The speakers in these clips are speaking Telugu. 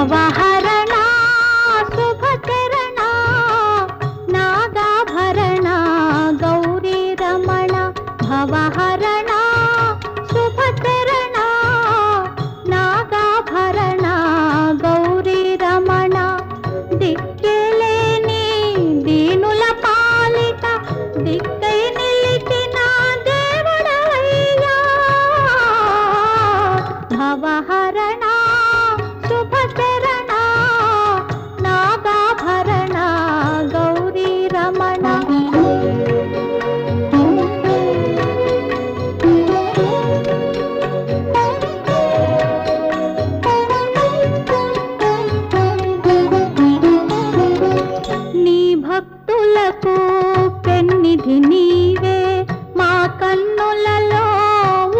భవహరణ శుభచరణ నాగాభరణ గౌరీ రమణ భవహరణ శుభచరణ నాగాభరణ గౌరీ రమణ దిక్కేలేని దీనుల పాలిట దిక్కై నిలిచిన దేవుడవయ్యా భవహరణ శుభచరణ నాగాభరణ గౌరీ రమణ నీ భక్తులకు పెన్నిధి నీవే మా కన్నులలో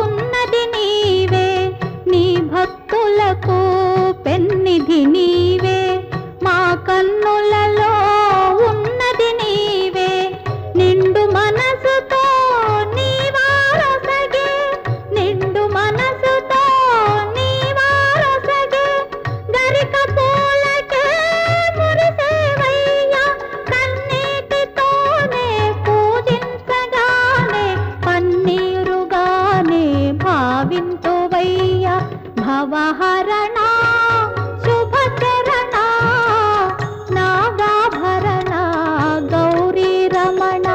ఉన్నది నీవే నీ భక్తులకు పెన్నిధి నీవే మా కన్నులలో ఉన్నది నీవే నిండు మనసుతో నీవారసగే నిండు మనసుతో నీవారసగే గరిక పూలకే మురిసేవయ్యా కన్నీటితోనే పూజించగానే పన్నీరుగానే భావింతువయ్యా భవహరణ శుభచరణ నాగాభరణ గౌరీ రమణ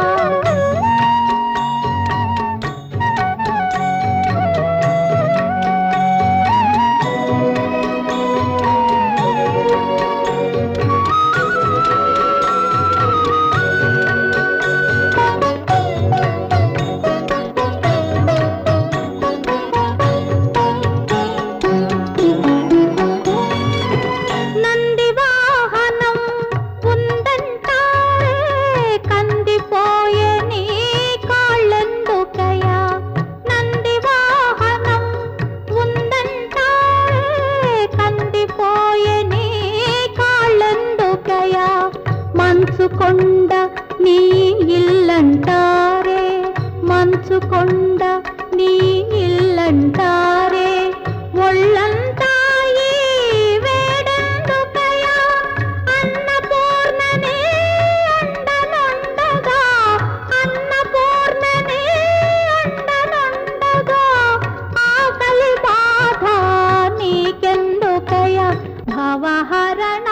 నంది వాహనం ఉందంటారే కందిపోయే నీ కాళ్ళెందుకయ్యా నంది వాహనం ఉందంటారే కందిపోయే నీ కాళ్ళెందుకయ్యా మంచుకొండ నీ ఇల్లంటారే మంచుకొండ నీ ఇల్లంటారే ఒళ్ళంతా ఈ వేడెందుకయ్యా అన్నపూర్ణనే అండనుండగా అన్నపూర్ణనే అండనుండగా ఆకలి బాధ నీకెందుకయ్యా భవహరణ